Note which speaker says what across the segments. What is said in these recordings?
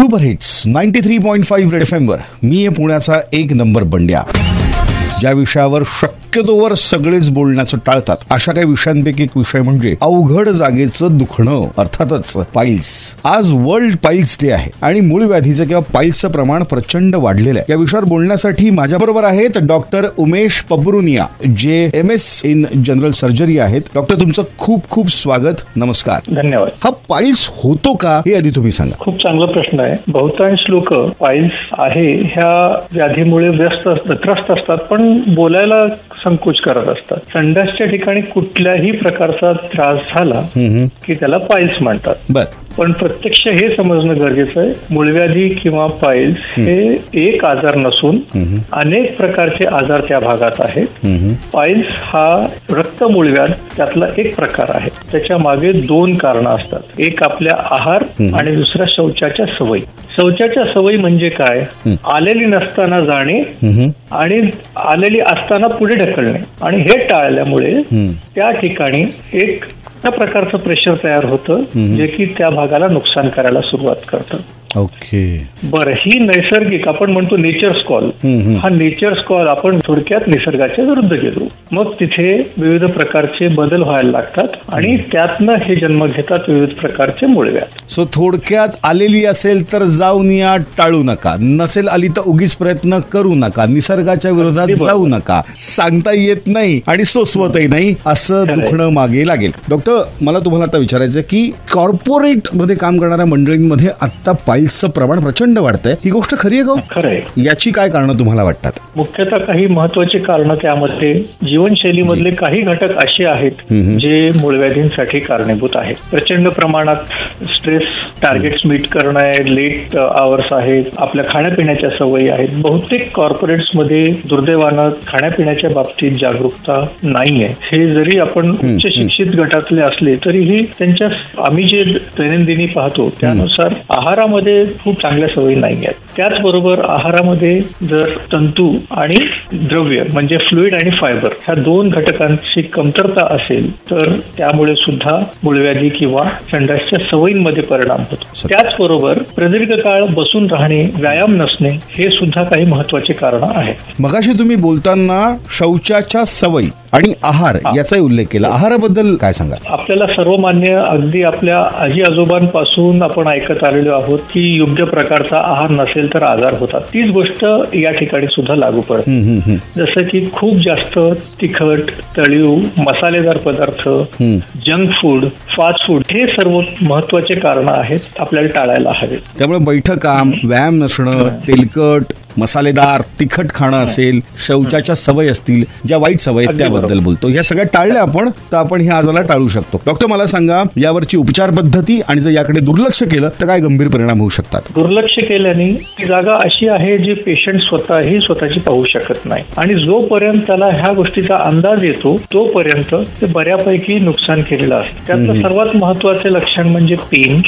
Speaker 1: Super hits 93.5 red FM वर मी आहे पुण्याचा एक नंबर बंड्या. ज्या विषयावर शक्यतोवर सगळेच बोलण्याचं टाळतात अशा काही विषयांपैकी एक विषय म्हणजे अवघड जागेचं दुखणं, अर्थातच पाईल्स. आज वर्ल्ड पाईल्स डे आहे आणि मूळ व्याधीचं किंवा पाईल्सचं प्रमाण प्रचंड वाढलेलं आहे. या विषयावर बोलण्यासाठी माझ्याबरोबर आहेत डॉक्टर उमेश पबरुनिया, जे MS इन जनरल सर्जरी आहेत. डॉक्टर, तुमचं खूप खूप स्वागत. नमस्कार.
Speaker 2: धन्यवाद.
Speaker 1: हा पाईल्स होतो का हे आधी तुम्ही सांगा.
Speaker 2: खूप चांगला प्रश्न आहे. बहुतांश लोक पाईल्स आहे ह्या व्याधीमुळे त्रस्त असतात, पण बोलायला संकोच करत असतात. संडासच्या ठिकाणी कुठल्याही प्रकारचा त्रास झाला की त्याला पाईल्स म्हणतात. पण प्रत्यक्ष हे समजणं गरजेचं आहे, मूळव्याधी किंवा पाईल्स हे एक आजार नसून अनेक प्रकारचे आजार त्या भागात आहेत. पाईल्स हा रक्त मूळव्याध त्यातला एक प्रकार आहे. त्याच्या मागे दोन कारणं असतात. एक आपल्या आहार आणि दुसऱ्या शौचाच्या सवयी. शौचाच्या सवयी म्हणजे काय? आलेली नसताना जाणे आणि आलेली असताना पुढे ढकलणे, आणि हे टाळल्यामुळे त्या ठिकाणी एक त्या प्रकारचं प्रेशर तयार होतं जे की त्या भागाला नुकसान करायला सुरुवात करतं.
Speaker 1: ओके,
Speaker 2: बरं, ही नैसर्गिक आपण म्हणतो नेचर्स कॉल. हा नेचर्स कॉल आपण थोडक्यात निसर्गाच्या विरुद्ध गेलो. मग तिथे विविध प्रकारचे बदल व्हायला लागतात आणि त्यातनं हे जन्म घेतात विविध प्रकारचे मूळव्याध.
Speaker 1: सो थोडक्यात आलेली असेल तर जाऊन या, टाळू नका. नसेल आली तर उगीच प्रयत्न करू नका. निसर्गाच्या विरोधात जाऊ नका. सांगता येत नाही आणि सोसवतही नाही असं दुखणं मागे लागेल. डॉक्टर, मला तुम्हाला आता विचारायचं की कॉर्पोरेट मध्ये काम करणाऱ्या मंडळींमध्ये आता पाईल्सचं प्रमाण प्रचंड वाढतंय. ही गोष्ट खरी आहे का?
Speaker 2: खरं आहे.
Speaker 1: याची काय कारणं तुम्हाला वाटतात?
Speaker 2: मुख्यतः काही महत्वाची कारणं त्यामध्ये जीवनशैलीमधले काही घटक असे आहेत जे मूळव्याधींसाठी कारणीभूत आहेत. प्रचंड प्रमाणात स्ट्रेस, टार्गेट्स मीट करणं, लेट आवर्स आहेत, आपल्या खाण्यापिण्याच्या सवयी आहेत. बहुतेक कॉर्पोरेट्समध्ये दुर्दैवानं खाण्यापिण्याच्या बाबतीत जागरूकता नाहीये. हे जरी आपण उच्च शिक्षित गटातले असले तरीही त्यांच्या आम्ही जे दैनंदिनी पाहतो त्यानुसार आहारामध्ये खूप चांगल्या सवयी नाही आहेत. त्याचबरोबर आहारामध्ये जर तंतू आणि द्रव्य म्हणजे फ्लुइड आणि फायबर ह्या दोन घटकांची कमतरता असेल तर त्यामुळे सुद्धा मूळव्याधी किंवा संडासच्या सवयींमध्ये परिणाम होतो. त्याचबरोबर प्रदीर्घ काळ बसून राहणे, व्यायाम नसणे हे सुद्धा काही महत्वाचे कारण आहेत.
Speaker 1: मगाशी तुम्ही बोलताना शौचाच्या सवयी आणि आहार याचाही उल्लेख केला. आहाराबद्दल काय सांगा?
Speaker 2: आपल्याला सर्वमान्य अगदी आपल्या आजी आजोबांपासून आपण ऐकत आलेलो आहोत की योग्य प्रकारचा आहार नसेल तर आजार होतात. तीच गोष्ट या ठिकाणी सुद्धा लागू पडते. जसं की खूप जास्त तिखट, तळीव, मसालेदार पदार्थ, जंक फूड, फास्ट फूड हे सर्व महत्वाचे कारण आहेत आपल्याला टाळायला हवे.
Speaker 1: त्यामुळे बैठक काम, व्यायाम नसणं, तेलकट, मसालेदार, तिखट खाणं असेल, शौचाच्या सवय असतील, ज्या वाईट सवय त्याबद्दल बोलतो, या सगळ्या टाळल्या आपण तर आपण ह्या आजाराला टाळू शकतो. डॉक्टर, मला सांगा यावरची उपचार पद्धती आणि जर याकडे दुर्लक्ष केलं तर काय गंभीर परिणाम होऊ शकतात?
Speaker 2: दुर्लक्ष केल्याने ही जागा अशी आहे जी पेशंट स्वतःची पाहू शकत नाही, आणि जोपर्यंत त्याला ह्या गोष्टीचा अंदाज येतो तोपर्यंत ते बऱ्यापैकी नुकसान केलेलं असतं. त्यातलं सर्वात महत्वाचे लक्षण म्हणजे पेन,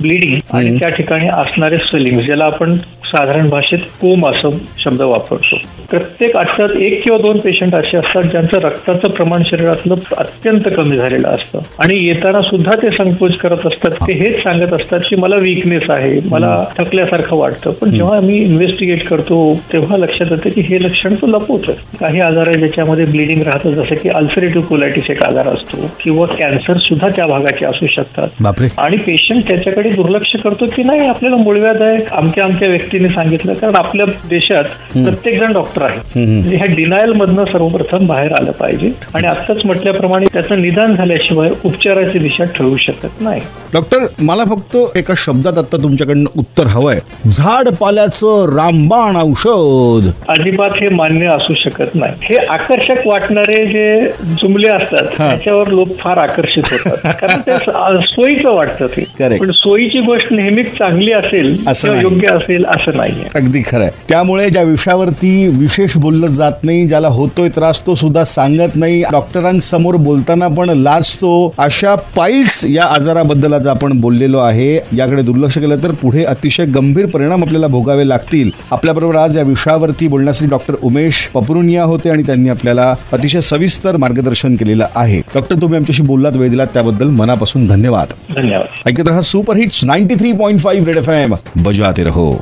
Speaker 2: ब्लिडिंग आणि त्या ठिकाणी असणारे स्वेलिंग, ज्याला आपण साधारण भाषेत कोम असं शब्द वापरतो. प्रत्येक आठवड्यात 1 किंवा 2 पेशंट असे असतात ज्यांचं रक्ताचं प्रमाण शरीरातलं अत्यंत कमी झालेलं असतं आणि येताना सुद्धा ते संकोच करत असतात. ते हेच सांगत असतात की मला वीकनेस आहे, मला थकल्यासारखं वाटतं. पण जेव्हा आम्ही इन्व्हेस्टिगेट करतो तेव्हा लक्षात येतं की हे लक्षण तो लपवतोय. काही आजार आहे ज्याच्यामध्ये ब्लिडिंग राहतं, जसं की अल्सरेटिव्ह कोलायटिस एक आजार असतो, किंवा कॅन्सर सुद्धा त्या भागाचे असू शकतात. आणि पेशंट त्याच्याकडे दुर्लक्ष करतो की नाही आपल्याला मूळव्याध आहे, आमच्या व्यक्ती सांगितलं. कारण आपल्या देशात प्रत्येक जण डॉक्टर आहे. ह्या डिनायल मधनं सर्वप्रथम बाहेर आलं पाहिजे, आणि आताच म्हटल्याप्रमाणे त्याचं निदान झाल्याशिवाय उपचाराची दिशा ठरवू शकत नाही.
Speaker 1: डॉक्टर, मला फक्त एका शब्दात आता तुमच्याकडनं उत्तर हवंय. झाड पाल्याचं रामबाण औषध.
Speaker 2: अजिबात हे मान्य असू शकत नाही. हे आकर्षक वाटणारे जे जुमले असतात त्याच्यावर लोक फार आकर्षित होतात कारण ते सोयीचं वाटतं ते. पण सोयीची गोष्ट नेहमीच चांगली असेल किंवा योग्य असेल असं असं नाहीये.
Speaker 1: अगदी खरंय. त्यामुळे ज्या विषयावरती विशेष बोललं जात नाही, ज्याला होतोय त्रास तो सुद्धा सांगत नाही, डॉक्टरांसमोर बोलताना पण लाजतो, अशा पाईल्स या आजाराबद्दल आज आपण बोललेलो आहे. याकडे दुर्लक्ष केलं तर पुढे अतिशय गंभीर परिणाम आपल्याला भोगावे लागतील. आपल्याबरोबर आज या विषयावरती बोलण्यासाठी डॉक्टर उमेश पपरुनिया होते आणि त्यांनी आपल्याला अतिशय सविस्तर मार्गदर्शन केलेलं आहे. डॉक्टर, तुम्ही आमच्याशी बोललात, वेळ दिलात त्याबद्दल मनापासून धन्यवाद.
Speaker 2: धन्यवाद.
Speaker 1: ऐकत रहा सुपर हिट्स 93.5 रेड FM, बजाते रहो.